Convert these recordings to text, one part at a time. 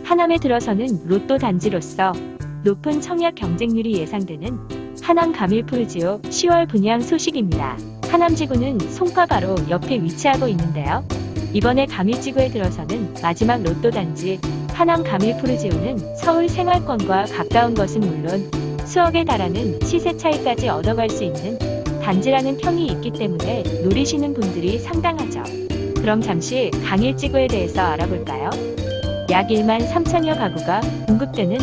하남에 들어서는 로또 단지로서 높은 청약 경쟁률이 예상되는 하남 가밀푸르지오 10월 분양 소식입니다. 하남지구는 송파 바로 옆에 위치하고 있는데요. 이번에 가밀지구에 들어서는 마지막 로또 단지 하남 가밀푸르지오는 서울 생활권과 가까운 것은 물론 수억에 달하는 시세 차이까지 얻어갈 수 있는 단지라는 평이 있기 때문에 노리시는 분들이 상당하죠. 그럼 잠시 강일지구에 대해서 알아볼까요? 약 1만 3천여 가구가 공급되는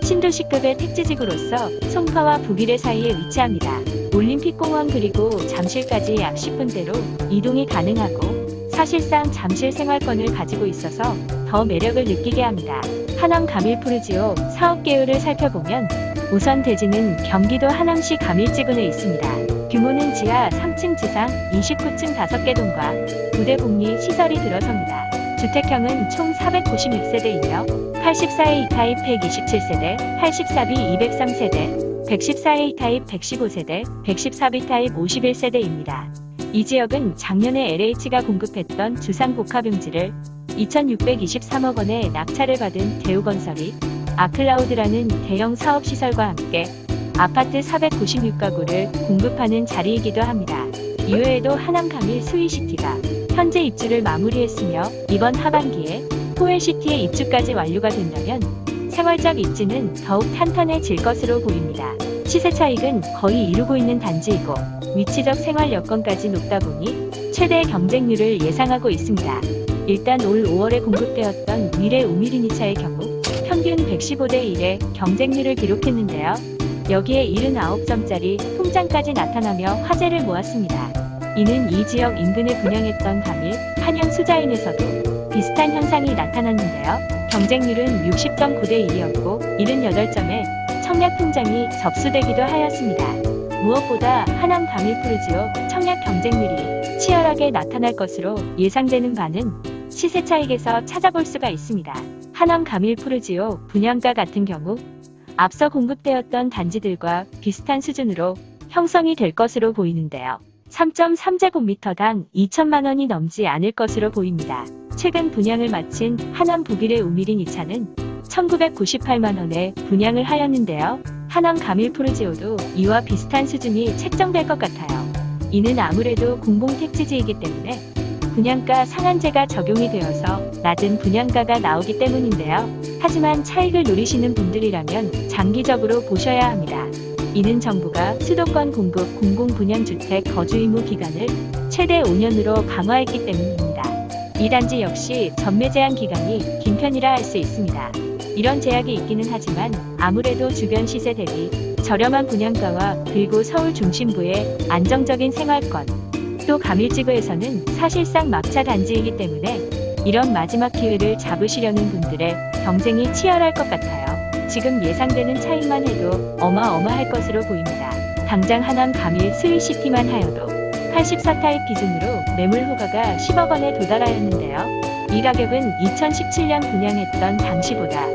신도시급의 택지지구로서 송파와 북일의 사이에 위치합니다. 올림픽공원 그리고 잠실까지 약 10분대로 이동이 가능하고 사실상 잠실 생활권을 가지고 있어서 더 매력을 느끼게 합니다. 하남 가밀푸르지오 사업 계획을 살펴보면 우선 대지는 경기도 하남시 가밀지구에 있습니다. 규모는 지하 3층 지상 29층 5개 동과 2대 복리 시설이 들어섭니다. 주택형은 총 496세대이며 84A 타입 127세대, 84B 203세대, 114A 타입 115세대, 114B 타입 51세대입니다. 이 지역은 작년에 LH가 공급했던 주상복합용지를 2,623억 원의 낙찰을 받은 대우건설이 아클라우드라는 대형 사업시설과 함께 아파트 496가구를 공급하는 자리이기도 합니다. 이외에도 하남 가밀 스위시티가 현재 입주를 마무리했으며 이번 하반기에 포엘시티의 입주까지 완료가 된다면 생활적 입지는 더욱 탄탄해질 것으로 보입니다. 시세 차익은 거의 이루고 있는 단지이고 위치적 생활 여건까지 높다 보니 최대 경쟁률을 예상하고 있습니다. 일단 올 5월에 공급되었던 미래 우미리니차의 경우 평균 115대 1의 경쟁률을 기록했는데요. 여기에 79점짜리 통장까지 나타나며 화제를 모았습니다. 이는 이 지역 인근에 분양했던 가밀, 한양 수자인에서도 비슷한 현상이 나타났는데요. 경쟁률은 60.9대 1이었고 78점의 청약 통장이 접수되기도 하였습니다. 무엇보다 하남 가밀푸르지오 청약 경쟁률이 치열하게 나타날 것으로 예상되는 바는 시세 차익에서 찾아볼 수가 있습니다. 하남 가밀푸르지오 분양가 같은 경우 앞서 공급되었던 단지들과 비슷한 수준으로 형성이 될 것으로 보이는데요. 3.3제곱미터당 2천만 원이 넘지 않을 것으로 보입니다. 최근 분양을 마친 하남 북일의 우미리니차는 1998만 원에 분양을 하였는데요. 하남 가밀푸르지오도 이와 비슷한 수준이 책정될 것 같아요. 이는 아무래도 공공택지지이기 때문에 분양가 상한제가 적용이 되어서 낮은 분양가가 나오기 때문인데요. 하지만 차익을 노리시는 분들이라면 장기적으로 보셔야 합니다. 이는 정부가 수도권 공급 공공분양주택 거주 의무 기간을 최대 5년으로 강화했기 때문입니다. 이 단지 역시 전매 제한 기간이 긴 편이라 할 수 있습니다. 이런 제약이 있기는 하지만 아무래도 주변 시세 대비 저렴한 분양가와 그리고 서울 중심부의 안정적인 생활권, 또 가밀지구에서는 사실상 막차 단지이기 때문에 이런 마지막 기회를 잡으시려는 분들의 경쟁이 치열할 것 같아요. 지금 예상되는 차익만 해도 어마어마할 것으로 보입니다. 당장 하남 가밀 스위시티만 하여도 84타입 기준으로 매물 호가가 10억 원에 도달하였는데요. 이 가격은 2017년 분양했던 당시보다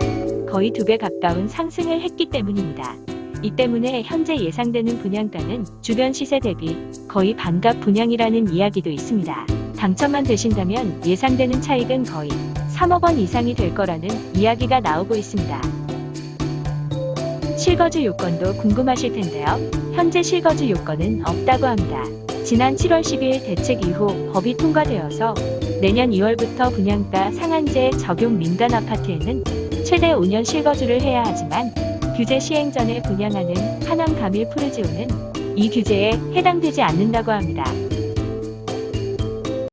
거의 2배 가까운 상승을 했기 때문입니다. 이 때문에 현재 예상되는 분양가는 주변 시세 대비 거의 반값 분양이라는 이야기도 있습니다. 당첨만 되신다면 예상되는 차익은 거의 3억 원 이상이 될 거라는 이야기가 나오고 있습니다. 실거주 요건도 궁금하실 텐데요. 현재 실거주 요건은 없다고 합니다. 지난 7월 12일 대책 이후 법이 통과되어서 내년 2월부터 분양가 상한제 적용 민간 아파트에는 최대 5년 실거주를 해야 하지만 규제 시행 전에 분양하는 하남 가밀푸르지오는 이 규제에 해당되지 않는다고 합니다.